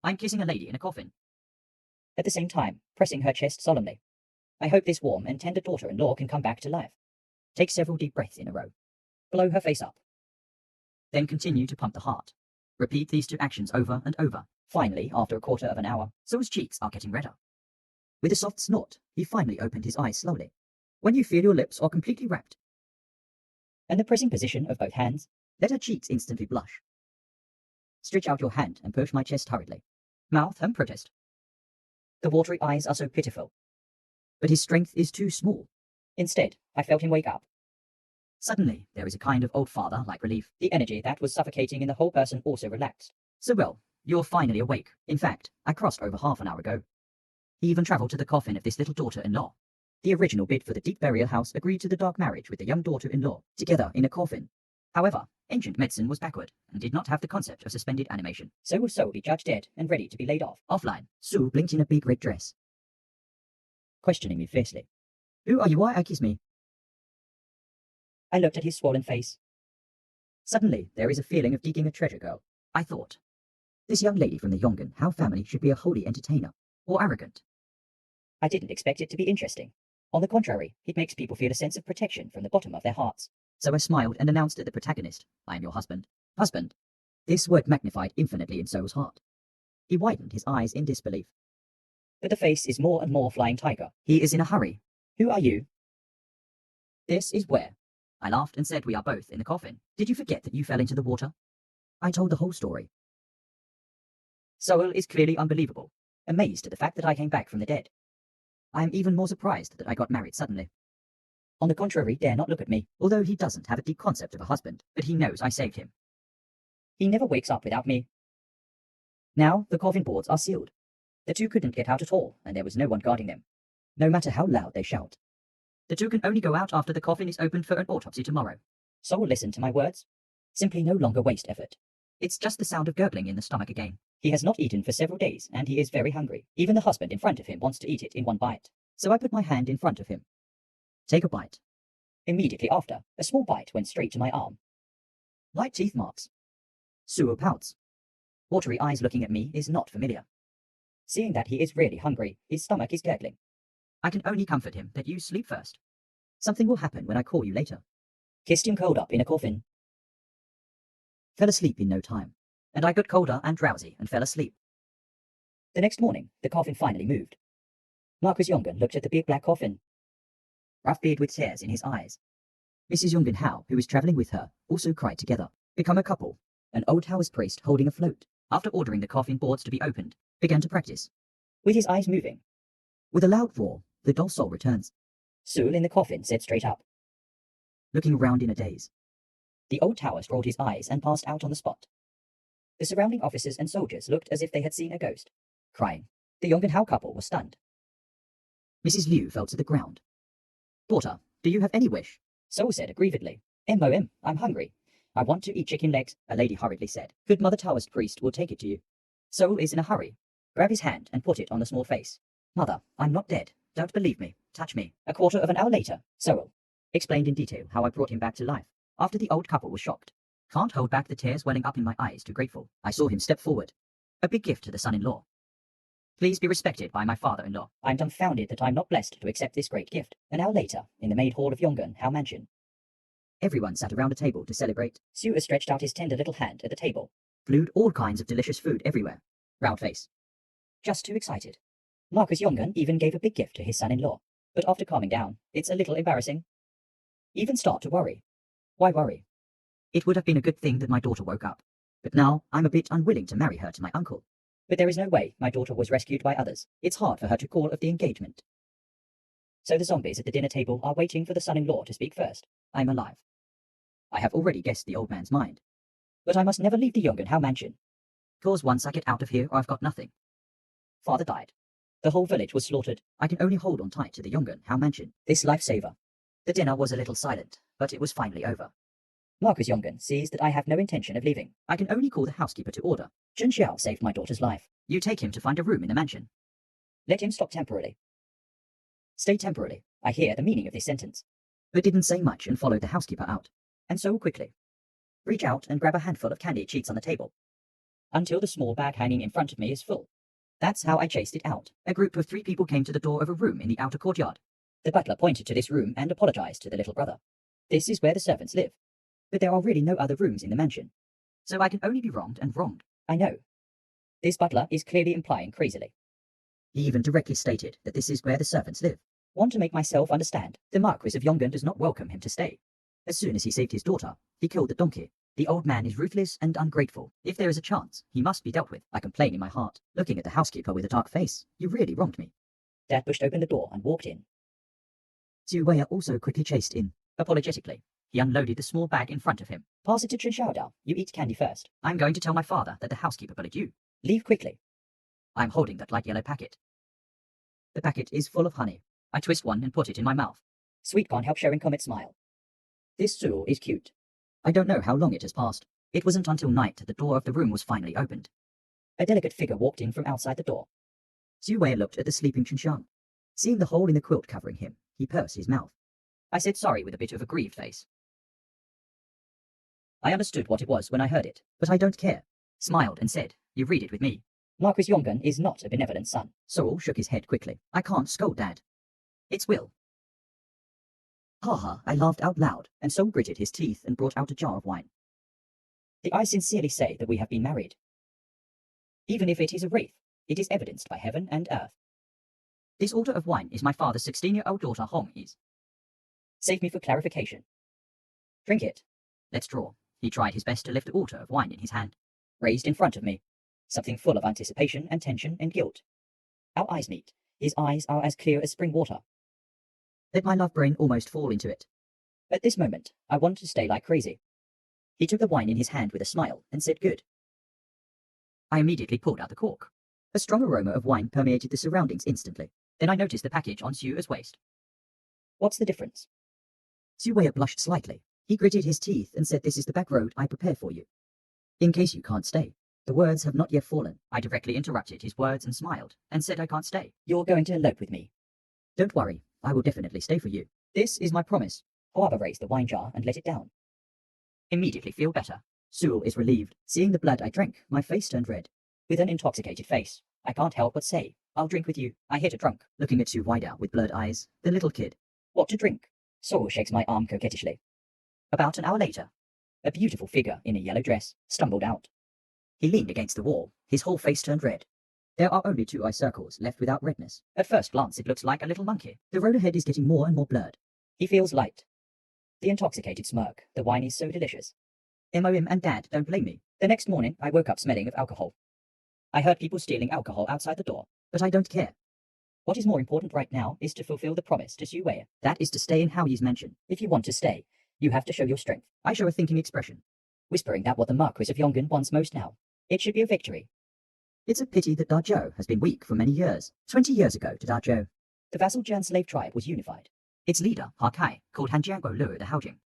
I'm kissing a lady in a coffin. At the same time, pressing her chest solemnly. I hope this warm and tender daughter-in-law can come back to life. Take several deep breaths in a row. Blow her face up. Then continue to pump the heart. Repeat these 2 actions over and over. Finally, after a quarter of an hour, Soul's cheeks are getting redder. With a soft snort, he finally opened his eyes slowly. When you feel your lips are completely wrapped, and the pressing position of both hands, let her cheeks instantly blush. Stretch out your hand and push my chest hurriedly. Mouth and protest. The watery eyes are so pitiful. But his strength is too small. Instead, I felt him wake up. Suddenly, there is a kind of old father-like relief. The energy that was suffocating in the whole person also relaxed. So well, you're finally awake. In fact, I crossed over half an hour ago. He even travelled to the coffin of this little daughter-in-law. The original bid for the deep burial house agreed to the dark marriage with the young daughter-in-law, together in a coffin. However, ancient medicine was backward and did not have the concept of suspended animation. So will Soul be judged dead and ready to be laid off. Offline, Sue blinked in a big red dress, questioning me fiercely. Who are you? Why I kiss me? I looked at his swollen face. Suddenly, there is a feeling of digging a treasure girl. I thought, this young lady from the Yongan, how family should be a holy entertainer, or arrogant. I didn't expect it to be interesting. On the contrary, it makes people feel a sense of protection from the bottom of their hearts. So I smiled and announced to the protagonist, I am your husband. Husband. This word magnified infinitely in Soul's heart. He widened his eyes in disbelief. But the face is more and more flying tiger. He is in a hurry. Who are you? This is where. I laughed and said we are both in the coffin. Did you forget that you fell into the water? I told the whole story. Soul is clearly unbelievable, amazed at the fact that I came back from the dead. I am even more surprised that I got married suddenly. On the contrary, dare not look at me. Although he doesn't have a deep concept of a husband, but he knows I saved him. He never wakes up without me. Now the coffin boards are sealed. The 2 couldn't get out at all, and there was no one guarding them, no matter how loud they shout. The 2 can only go out after the coffin is opened for an autopsy tomorrow. Soul listened to my words. Simply no longer waste effort. It's just the sound of gurgling in the stomach again. He has not eaten for several days, and he is very hungry. Even the husband in front of him wants to eat it in one bite. So I put my hand in front of him. Take a bite. Immediately after, a small bite went straight to my arm. Light teeth marks. Sue pouts. Watery eyes looking at me is not familiar. Seeing that he is really hungry, his stomach is gurgling. I can only comfort him that you sleep first. Something will happen when I call you later. Kissed him cold up in a coffin. Fell asleep in no time, and I got colder and drowsy and fell asleep. The next morning, the coffin finally moved. Marcus Yongan looked at the big black coffin. Rough beard with tears in his eyes. Mrs. Yongan Howe, who was travelling with her, also cried together. Become a couple. An old Taoist priest holding a float, after ordering the coffin boards to be opened, began to practice. With his eyes moving. With a loud roar, the doll soul returns. Soul in the coffin said straight up. Looking around in a daze. The old Taoist rolled his eyes and passed out on the spot. The surrounding officers and soldiers looked as if they had seen a ghost. Crying. The Yongan Howe couple was stunned. Mrs. Liu fell to the ground. Daughter, do you have any wish? Soul said aggrievedly. M.O.M., I'm hungry. I want to eat chicken legs, a lady hurriedly said. Good Mother Taoist priest will take it to you. Soul is in a hurry. Grab his hand and put it on the small face. Mother, I'm not dead. Don't believe me. Touch me. A quarter of an hour later, Soul explained in detail how I brought him back to life, after the old couple was shocked. Can't hold back the tears welling up in my eyes, too grateful. I saw him step forward. A big gift to the son-in-law. Please be respected by my father-in-law. I'm dumbfounded that I'm not blessed to accept this great gift. An hour later, in the maid hall of Yongan Howe Mansion. Everyone sat around a table to celebrate. Sue stretched out his tender little hand at the table. Glued all kinds of delicious food everywhere. Round face. Just too excited. Marcus Yongan even gave a big gift to his son-in-law. But after calming down, it's a little embarrassing. Even start to worry. Why worry? It would have been a good thing that my daughter woke up. But now I'm a bit unwilling to marry her to my uncle. But there is no way my daughter was rescued by others. It's hard for her to call of the engagement. So the zombies at the dinner table are waiting for the son-in-law to speak first. I'm alive. I have already guessed the old man's mind. But I must never leave the Yongan Howe Mansion. Cause once I get out of here, I've got nothing. Father died. The whole village was slaughtered. I can only hold on tight to the Yongan Howe Mansion. This lifesaver. The dinner was a little silent, but it was finally over. Marcus Yongan sees that I have no intention of leaving. I can only call the housekeeper to order. Jun Xiao saved my daughter's life. You take him to find a room in the mansion. Let him stop temporarily. Stay temporarily. I hear the meaning of this sentence. But didn't say much and followed the housekeeper out. And so quickly. Reach out and grab a handful of candy cheats on the table. until the small bag hanging in front of me is full. That's how I chased it out. A group of 3 people came to the door of a room in the outer courtyard. The butler pointed to this room and apologized to the little brother. This is where the servants live. But there are really no other rooms in the mansion. So I can only be wronged and wronged. I know. This butler is clearly implying crazily. He even directly stated that this is where the servants live. Want to make myself understand. The Marquis of Yongan does not welcome him to stay. As soon as he saved his daughter, he killed the donkey. The old man is ruthless and ungrateful. If there is a chance, he must be dealt with. I complain in my heart, looking at the housekeeper with a dark face. You really wronged me. Dad pushed open the door and walked in. Zhu Wei also quickly chased in. Apologetically, he unloaded the small bag in front of him. Pass it to Chen Xiaodao. You eat candy first. I'm going to tell my father that the housekeeper bullied you. Leave quickly. I'm holding that light yellow packet. The packet is full of honey. I twist one and put it in my mouth. Sweet can't help showing Comet smile. This Sewell is cute. I don't know how long it has passed. It wasn't until night that the door of the room was finally opened. A delicate figure walked in from outside the door. Zhu Wei looked at the sleeping Chunxiang. Seeing the hole in the quilt covering him, he pursed his mouth. I said sorry with a bit of a grieved face. I understood what it was when I heard it, but I don't care. Smiled and said, you read it with me. Marquis Yongan is not a benevolent son. Sorrel shook his head quickly. I can't scold Dad. It's Will. Ha ha, I laughed out loud, and Sol gritted his teeth and brought out a jar of wine. I sincerely say that we have been married. Even if it is a wraith, it is evidenced by heaven and earth. This order of wine is my father's 16-year-old daughter Hong is. Save me for clarification. Drink it. Let's draw. He tried his best to lift the order of wine in his hand. Raised in front of me. Something full of anticipation and tension and guilt. Our eyes meet. His eyes are as clear as spring water. Let my love brain almost fall into it. At this moment, I want to stay like crazy. He took the wine in his hand with a smile and said good. I immediately pulled out the cork. A strong aroma of wine permeated the surroundings instantly. Then I noticed the package on Sue's waist. What's the difference? Zhu Wei blushed slightly. He gritted his teeth and said, this is the back road I prepare for you. In case you can't stay. The words have not yet fallen. I directly interrupted his words and smiled, and said I can't stay. You're going to elope with me. Don't worry, I will definitely stay for you. This is my promise. However, raised the wine jar and let it down. Immediately feel better. Sewell is relieved. Seeing the blood I drank, my face turned red. With an intoxicated face, I can't help but say, I'll drink with you. I hit a drunk, looking at Sue wide out with blurred eyes, the little kid. What to drink? Sewell shakes my arm coquettishly. About an hour later, a beautiful figure in a yellow dress stumbled out. He leaned against the wall, his whole face turned red. There are only 2 eye circles left without redness. At first glance, it looks like a little monkey. The road ahead is getting more and more blurred. He feels light. The intoxicated smirk. The wine is so delicious. MOM and Dad don't blame me. The next morning, I woke up smelling of alcohol. I heard people stealing alcohol outside the door. But I don't care. What is more important right now is to fulfill the promise to Xu Wei. That is to stay in Haoyi's mansion. If you want to stay, you have to show your strength. I show a thinking expression. Whispering that what the Marquis of Yongan wants most now. It should be a victory. It's a pity that Dazhou has been weak for many years. 20 years ago to Dazhou, the vassal Jian slave tribe was unified. Its leader, Ha Kai, called Hanjianguo Lu the Haojing.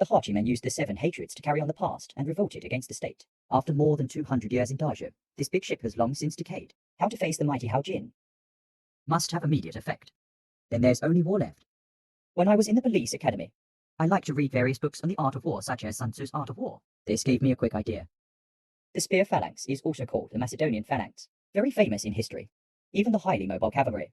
The Hachimen used the 7 hatreds to carry on the past and revolted against the state. After more than 200 years in Dazhou, this big ship has long since decayed. How to face the mighty Haojin? Must have immediate effect. Then there's only war left. When I was in the police academy, I liked to read various books on the art of war, such as Sun Tzu's Art of War. This gave me a quick idea. The spear phalanx is also called the Macedonian phalanx, very famous in history, even the highly mobile cavalry.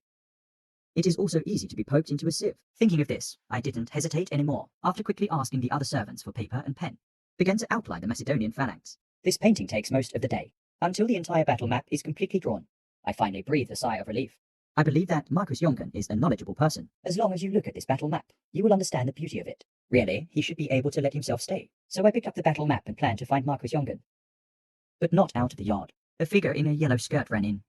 It is also easy to be poked into a sieve. Thinking of this, I didn't hesitate anymore, after quickly asking the other servants for paper and pen. Began to outline the Macedonian phalanx. This painting takes most of the day, until the entire battle map is completely drawn. I finally breathed a sigh of relief. I believe that Marquis Yongan is a knowledgeable person. As long as you look at this battle map, you will understand the beauty of it. Really, he should be able to let himself stay. So I picked up the battle map and planned to find Marquis Yongan. But not out of the yard. A figure in a yellow skirt ran in.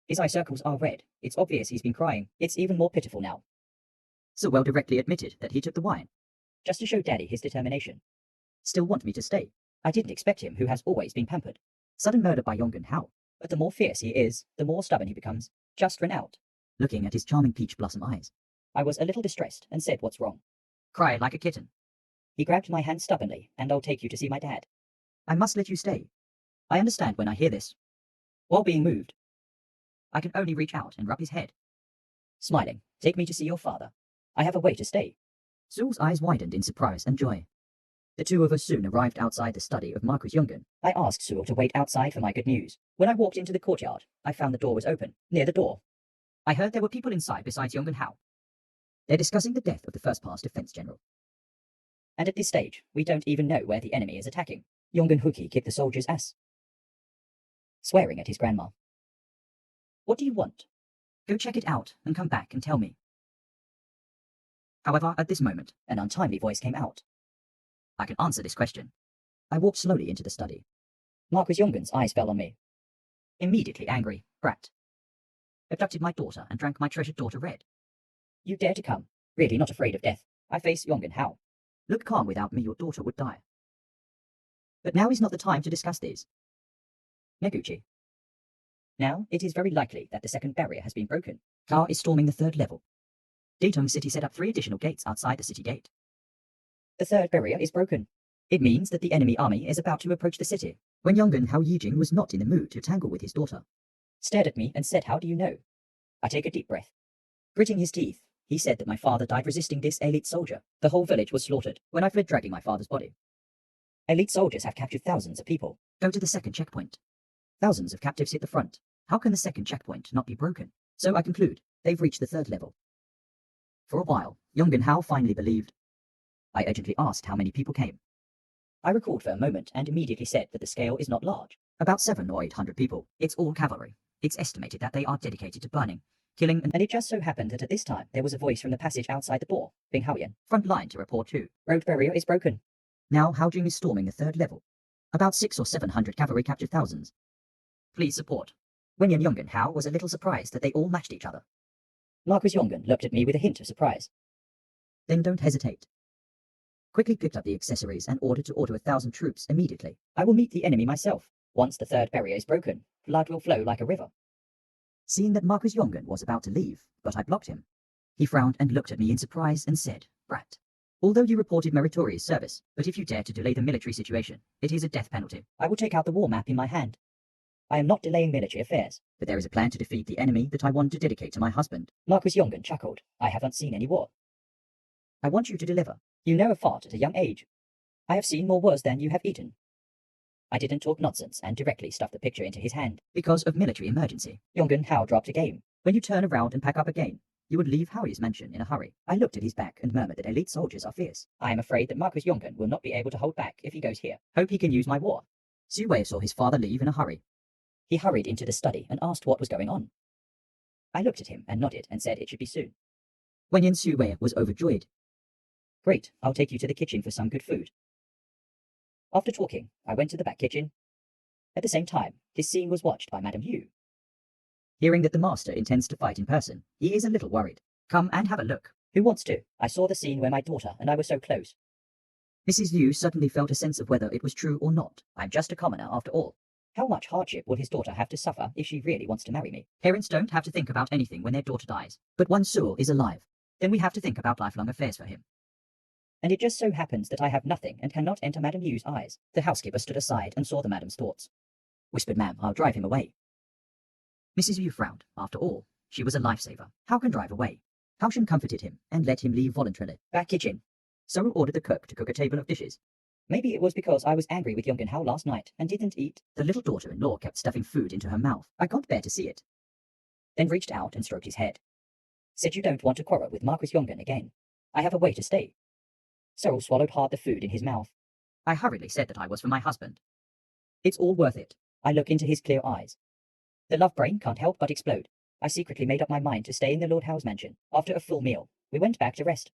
His eye circles are red. It's obvious he's been crying. It's even more pitiful now. Sewell directly admitted that he took the wine. Just to show Daddy his determination. Still want me to stay. I didn't expect him, who has always been pampered. Sudden murder by Yongan, how? But the more fierce he is, the more stubborn he becomes. Just run out. Looking at his charming peach blossom eyes. I was a little distressed and said what's wrong. Cry like a kitten. He grabbed my hand stubbornly, and I'll take you to see my dad. I must let you stay. I understand when I hear this. While being moved, I can only reach out and rub his head. Smiling, take me to see your father. I have a way to stay. Sewell's eyes widened in surprise and joy. The two of us soon arrived outside the study of Marcus Jungen. I asked Sewell to wait outside for my good news. When I walked into the courtyard, I found the door was open. Near the door, I heard there were people inside besides Jung and Hao. They're discussing the death of the first past defense general. and at this stage, we don't even know where the enemy is attacking. Yongan Huki kicked the soldier's ass, swearing at his grandma. What do you want? Go check it out and come back and tell me. However, at this moment, An untimely voice came out. I can answer this question. I walked slowly into the study. Marcus Yongan's eyes fell on me. Immediately angry, brat. Abducted my daughter and drank my treasured daughter red. You dare to come? Really not afraid of death? I face Yongan Hao. Look calm, without me your daughter would die. But now is not the time to discuss this. Neguchi. Now, it is very likely that the second barrier has been broken. Ka is storming the third level. Douding City set up 3 additional gates outside the city gate. The third barrier is broken. It means that the enemy army is about to approach the city. When Yongan Hao Yijing was not in the mood to tangle with his daughter, Stared at me and said, "How do you know?" I take a deep breath. Gritting his teeth, he said that my father died resisting this elite soldier. The whole village was slaughtered when I fled dragging my father's body. Elite soldiers have captured thousands of people. Go to the second checkpoint. Thousands of captives hit the front. How can the second checkpoint not be broken? So I conclude, they've reached the third level. For a while, Yongan Hao finally believed. I urgently asked how many people came. I recalled for a moment and immediately said that the scale is not large. About 700 or 800 people. It's all cavalry. It's estimated that they are dedicated to burning, killing, And it just so happened that at this time there was a voice from the passage outside the door, Bing Haoyan. front line to report too. Road barrier is broken. Now Hao Jing is storming the third level. About 600 or 700 cavalry captured thousands. Please support. Wenyan Yongan Hao was a little surprised that they all matched each other. Marcus Yongan looked at me with a hint of surprise. Then don't hesitate. Quickly picked up the accessories and ordered to order 1,000 troops immediately. I will meet the enemy myself. Once the third barrier is broken, blood will flow like a river. Seeing that Marcus Yongan was about to leave, but I blocked him. He frowned and looked at me in surprise and said, "Brat. Although you reported meritorious service, but if you dare to delay the military situation, it is a death penalty. I will take out the war map in my hand. I am not delaying military affairs." But there is a plan to defeat the enemy that I want to dedicate to my husband. Marcus Yongan chuckled. I haven't seen any war. I want you to deliver. You know a fart at a young age. I have seen more wars than you have eaten. I didn't talk nonsense and directly stuffed the picture into his hand. Because of military emergency. Yongan Hao dropped a game. When you turn around and pack up again, you would leave Howie's mansion in a hurry. I looked at his back and murmured that elite soldiers are fierce. I am afraid that Marcus Yongan will not be able to hold back if he goes here. Hope he can use my war. Su Wei saw his father leave in a hurry. He hurried into the study and asked what was going on. I looked at him and nodded and said it should be soon. Wenyan Su Wei was overjoyed. Great, I'll take you to the kitchen for some good food. After talking, I went to the back kitchen. At the same time, this scene was watched by Madame Yu. Hearing that the master intends to fight in person, he is a little worried. Come and have a look. Who wants to? I saw the scene where my daughter and I were so close. Mrs. Yu suddenly felt a sense of whether it was true or not. I'm just a commoner after all. How much hardship will his daughter have to suffer if she really wants to marry me? Parents don't have to think about anything when their daughter dies. But once Sewell is alive, then we have to think about lifelong affairs for him. And it just so happens that I have nothing and cannot enter Madame Yu's eyes. The housekeeper stood aside and saw the madam's thoughts. Whispered, "Ma'am, I'll drive him away." Mrs. Yu frowned. After all, she was a lifesaver. How can drive away? Haoshen comforted him and let him leave voluntarily. Back kitchen. Sorrel ordered the cook to cook a table of dishes. Maybe it was because I was angry with Yongan Hao last night and didn't eat. The little daughter-in-law kept stuffing food into her mouth. I can't bear to see it. Then reached out and stroked his head. Said you don't want to quarrel with Marcus Yongan again. I have a way to stay. Sorrel swallowed hard the food in his mouth. I hurriedly said that I was for my husband. It's all worth it. I look into his clear eyes. The love brain can't help but explode. I secretly made up my mind to stay in the Lord Howe's mansion. After a full meal, we went back to rest.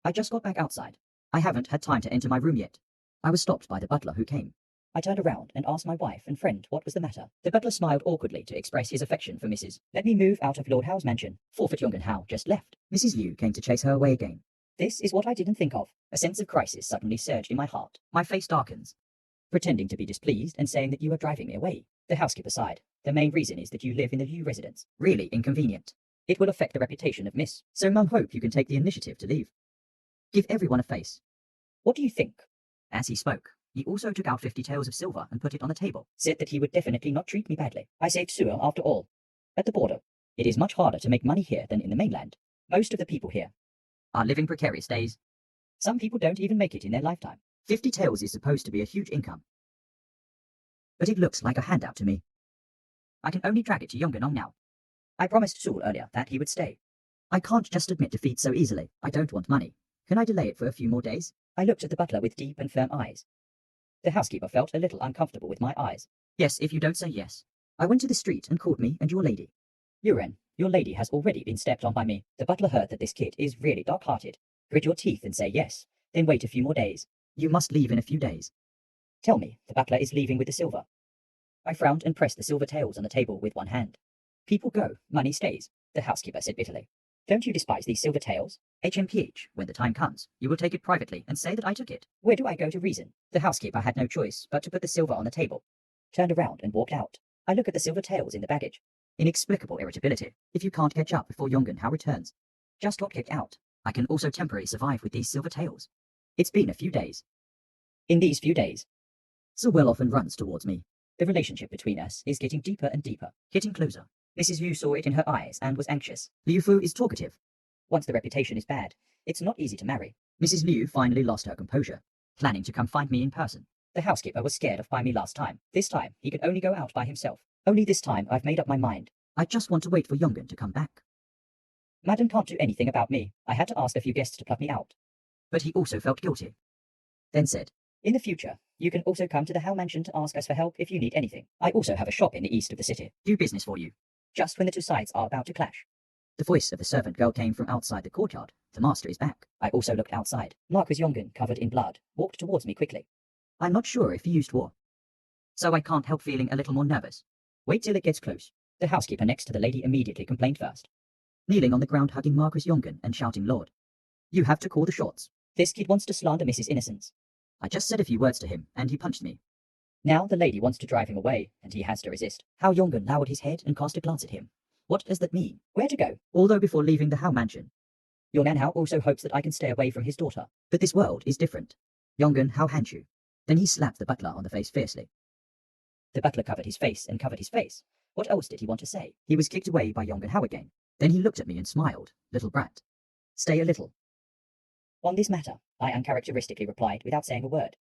I just got back outside. I haven't had time to enter my room yet. I was stopped by the butler who came. I turned around and asked my wife and friend what was the matter. The butler smiled awkwardly to express his affection for Mrs. Let me move out of Lord Howe's mansion. Forfeit Yongan Hao just left. Mrs. Yu came to chase her away again. This is what I didn't think of. A sense of crisis suddenly surged in my heart. My face darkens. Pretending to be displeased and saying that you are driving me away. The housekeeper sighed. The main reason is that you live in the Yu residence. Really inconvenient. It will affect the reputation of Miss. So Mum hope you can take the initiative to leave. Give everyone a face. What do you think? As he spoke, he also took out 50 taels of silver and put it on the table. Said that he would definitely not treat me badly. I saved Sewell after all. At the border, it is much harder to make money here than in the mainland. Most of the people here are living precarious days. Some people don't even make it in their lifetime. 50 taels is supposed to be a huge income. But it looks like a handout to me. I can only drag it to Yonganong now. I promised Saul earlier that he would stay. I can't just admit defeat so easily. I don't want money. Can I delay it for a few more days? I looked at the butler with deep and firm eyes. The housekeeper felt a little uncomfortable with my eyes. Yes, if you don't say yes. I went to the street and called me and your lady. Uren, your lady has already been stepped on by me. The butler heard that this kid is really dark-hearted. Grit your teeth and say yes, then wait a few more days. You must leave in a few days. Tell me, the butler is leaving with the silver. I frowned and pressed the silver taels on the table with one hand. People go, money stays, the housekeeper said bitterly. Don't you despise these silver taels? HMPH, when the time comes, you will take it privately and say that I took it. Where do I go to reason? The housekeeper had no choice but to put the silver on the table, turned around and walked out. I look at the silver taels in the baggage. Inexplicable irritability. If you can't catch up before Yongan returns. Just got kicked out. I can also temporarily survive with these silver taels. It's been a few days. In these few days, Sewell often runs towards me. The relationship between us is getting deeper and deeper, getting closer. Mrs. Yu saw it in her eyes and was anxious. Liu Fu is talkative. Once the reputation is bad, it's not easy to marry. Mrs. Liu finally lost her composure, planning to come find me in person. The housekeeper was scared of by me last time. This time, he could only go out by himself. Only this time, I've made up my mind. I just want to wait for Yongan to come back. Madam can't do anything about me. I had to ask a few guests to pluck me out. But he also felt guilty. Then said, in the future, you can also come to the Hao Mansion to ask us for help if you need anything. I also have a shop in the east of the city. Do business for you. Just when the two sides are about to clash. The voice of the servant girl came from outside the courtyard. The master is back. I also looked outside. Marquis Yongan, covered in blood, walked towards me quickly. I'm not sure if he used war, so I can't help feeling a little more nervous. Wait till it gets close. The housekeeper next to the lady immediately complained first. Kneeling on the ground hugging Marquis Yongan and shouting, Lord, you have to call the shots. This kid wants to slander Mrs. Innocence. I just said a few words to him, and he punched me. Now the lady wants to drive him away, and he has to resist. Hao Yongan lowered his head and cast a glance at him. What does that mean? Where to go? Although before leaving the Hao Mansion. Your man Hao also hopes that I can stay away from his daughter. But this world is different. Yongan Hao Hanshu. Then he slapped the butler on the face fiercely. The butler covered his face and covered his face. What else did he want to say? He was kicked away by Yongan Hao again. Then he looked at me and smiled. Little brat. Stay a little. On this matter, I uncharacteristically replied without saying a word.